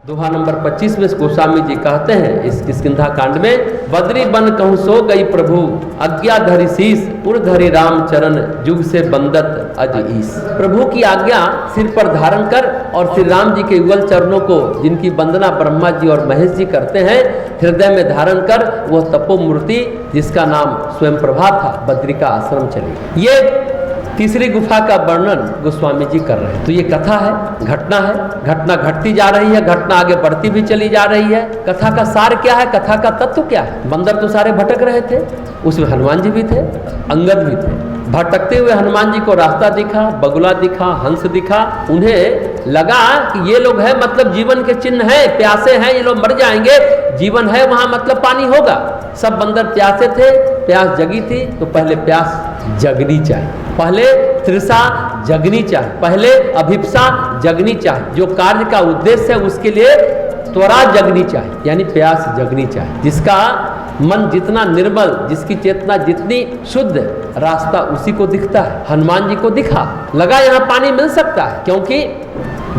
दोहा number 25 में गोस्वामी जी कहते हैं इस किष्किंधा कांड में, बद्री बन कहूँ सो गई प्रभु, आज्ञा धरि शीस, उर धरि राम चरण, जुग से बंदत अज ईस। प्रभु की आज्ञा सिर पर धारण कर और श्री राम जी के युगल चरणों को, जिनकी वंदना ब्रह्मा जी और महेश जी करते हैं, हृदय में धारण कर वह तपो मूर्ति जिसका नाम स्वयं प्रभा था, बद्री का आश्रम चली। ये तीसरी गुफा का वर्णन गोस्वामी जी कर रहे हैं। तो ये कथा है, घटना घटती जा रही है, घटना आगे बढ़ती भी चली जा रही है। कथा का सार क्या है, कथा का तत्व क्या है? बंदर तो सारे भटक रहे थे, उसमें हनुमान जी भी थे, अंगद भी थे। भटकते हुए हनुमान जी को रास्ता दिखा, बगुला दिखा, हंस दिखा। उन्हें लगा कि ये लोग है मतलब जीवन के चिन्ह है, प्यासे हैं, ये लोग मर जाएंगे, जीवन है वहां मतलब पानी होगा। सब बंदर प्यासे थे, प्यास जगी थी, तो पहले प्यास जगनी चाहिए, पहले तृषा जगनी चाहिए, पहले अभिप्सा जगनी चाहिए। जो कार्य का उद्देश्य है उसके लिए त्वरा जगनी चाहिए, यानी प्यास जगनी चाहिए। जिसका मन जितना निर्मल, जिसकी चेतना जितनी शुद्ध, रास्ता उसी को दिखता है। हनुमान जी को दिखा, लगा यहाँ पानी मिल सकता है, क्योंकि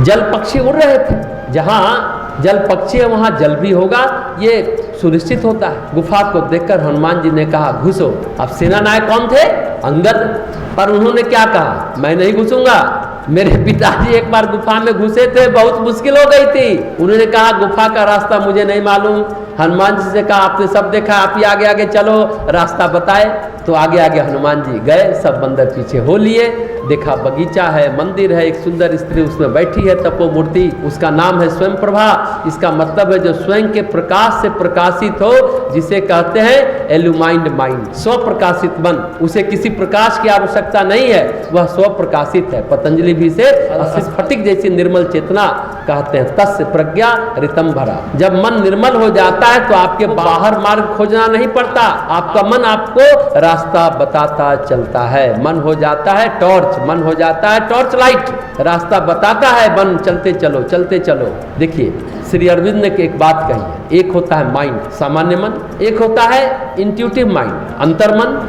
जल पक्षी उड़ रहे थे। जहाँ जल पक्षी है वहाँ जल भी होगा, ये सुनिश्चित होता है। गुफा को देखकर हनुमान जी ने कहा घुसो। अब सेना नायक कौन थे? अंगद। पर उन्होंने क्या कहा? मैं नहीं घुसूंगा, मेरे पिताजी एक बार गुफा में घुसे थे, बहुत मुश्किल हो गई थी। उन्होंने कहा गुफा का रास्ता मुझे नहीं मालूम। हनुमान जी से कहा आपने सब देखा, आप ही आगे आगे चलो, रास्ता बताए। तो आगे आगे हनुमान जी गए, सब बंदर पीछे हो लिए। देखा बगीचा है, मंदिर है, एक सुंदर स्त्री उसमें बैठी है, तपो मूर्ति, उसका नाम है स्वयं प्रभा। इसका मतलब है जो स्वयं के प्रकाश से प्रकाशित हो, जिसे कहते हैं एल्यूमाइंड माइंड, स्व प्रकाशित मन। उसे किसी प्रकाश की आवश्यकता नहीं है, वह स्व प्रकाशित है। पतंजलि भी से स्फटिक जैसी निर्मल चेतना कहते हैं। तस्य प्रज्ञा ऋतम भरा। जब मन निर्मल हो जाता है तो आपके बाहर मार्ग खोजना नहीं पड़ता, आपका मन आपको रास्ता बताता चलता है। मन हो जाता है टॉर्च, मन हो जाता है टॉर्च लाइट, रास्ता बताता है, मन चलते चलो चलते चलो। देखिए श्री अरविंद ने एक बात कही है, एक होता है माइंड, सामान्य मन, एक होता है इंट्यूटिव माइंड, अंतर्मन।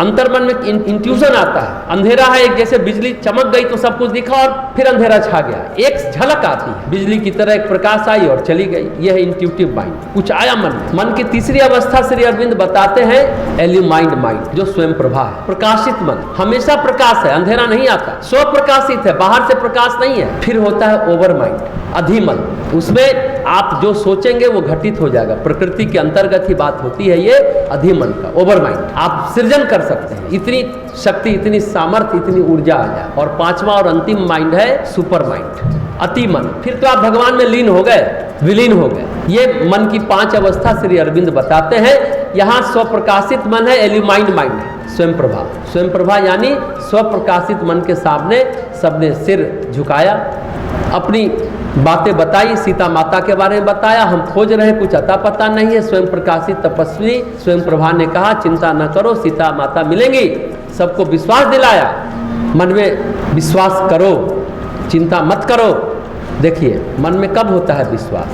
अंतर्मन में इंट्यूशन आता है। अंधेरा है, एक जैसे बिजली चमक गई तो सब कुछ दिखा और फिर अंधेरा छा गया, एक झलक आती है, बिजली की तरह एक प्रकाश आई और चली गई। यह है इंट्यूटिव माइंड, कुछ आया मन में। मन की तीसरी अवस्था श्री अरविंद बताते हैं एल्यूमाइंड माइंड, जो स्वयं प्रभा है, प्रकाशित मन। हमेशा प्रकाश है, अंधेरा नहीं आता, स्व प्रकाशित है, बाहर से प्रकाश नहीं है। फिर होता है ओवर माइंड, अधिमन। उसमें आप जो सोचेंगे वो घटित हो जाएगा, प्रकृति के अंतर्गत ही बात होती है। ये अधिमन का ओवर माइंड, आप सृजन कर सकते हैं, इतनी शक्ति, इतनी सामर्थ्य, इतनी ऊर्जा आ जाए। और पांचवा और अंतिम माइंड है सुपर माइंड, अति मन। फिर तो आप भगवान में लीन हो गए, विलीन हो गए। ये मन की 5 अवस्था श्री अरविंद बताते हैं। यहाँ स्वप्रकाशित मन है, एल्यूमाइंड माइंड है, स्वयं प्रभा। स्वयं प्रभा यानी स्वप्रकाशित मन के सामने सबने सिर झुकाया, अपनी बातें बताई, सीता माता के बारे में बताया। हम खोज रहे, कुछ अता पता नहीं है। स्वयं प्रकाशित तपस्वी स्वयं प्रभा ने कहा चिंता न करो, सीता माता मिलेंगी। सबको विश्वास दिलाया, मन में विश्वास करो, चिंता मत करो। देखिए मन में कब होता है विश्वास?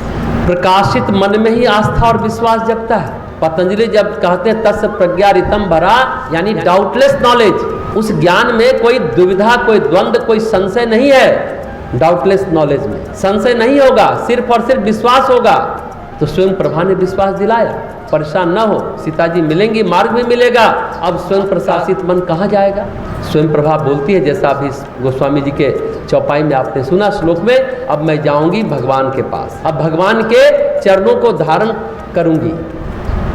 प्रकाशित मन में ही आस्था और विश्वास जगता है। पतंजलि जब कहते हैं तस्य प्रज्ञा ऋतम भरा, यानी डाउटलेस नॉलेज, उस ज्ञान में कोई दुविधा, कोई द्वंद्व, कोई संशय नहीं है। डाउटलेस नॉलेज में संशय नहीं होगा, सिर्फ और सिर्फ विश्वास होगा। तो स्वयं प्रभा ने विश्वास दिलाया, परेशान न हो, सीता जी मिलेंगी, मार्ग भी मिलेगा। अब स्वयं प्रशासित मन कहाँ जाएगा? स्वयं प्रभा बोलती है, जैसा अभी गोस्वामी जी के चौपाई में आपने सुना श्लोक में, अब मैं जाऊंगी भगवान के पास, अब भगवान के चरणों को धारण करूंगी।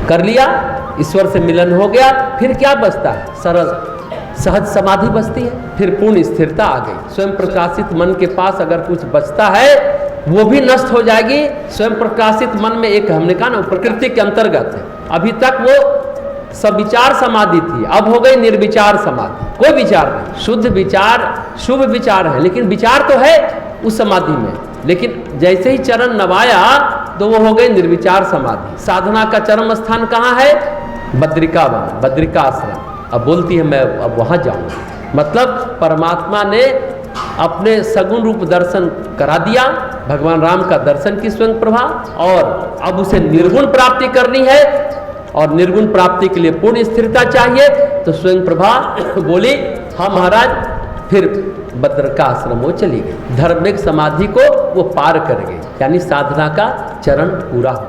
कर लिया, ईश्वर से मिलन हो गया। फिर क्या बचता है? सरल सहज समाधि बचती है, फिर पूर्ण स्थिरता आ गई। स्वयं प्रकाशित मन के पास अगर कुछ बचता है वो भी नष्ट हो जाएगी। स्वयं प्रकाशित मन में एक, हमने कहा ना, प्रकृति के अंतर्गत है। अभी तक वो सविचार समाधि थी, अब हो गई निर्विचार समाधि, कोई विचार नहीं। शुद्ध विचार, शुभ विचार है, लेकिन विचार तो है उस समाधि में। लेकिन जैसे ही चरण नवाया तो वो हो गई निर्विचार समाधि। साधना का चरम स्थान कहाँ है? बद्रिका वन, बद्रिका आश्रम। अब बोलती है मैं अब वहां जाऊंगी, मतलब परमात्मा ने अपने सगुण रूप दर्शन करा दिया, भगवान राम का दर्शन की स्वयं प्रभा, और अब उसे निर्गुण प्राप्ति करनी है और निर्गुण प्राप्ति के लिए पूर्ण स्थिरता चाहिए। तो स्वयं प्रभा बोली, हाँ महाराज। फिर बद्र का आश्रम वो चली गई, धर्मिक समाधि को वो पार कर गई, यानी साधना का चरण पूरा हुआ।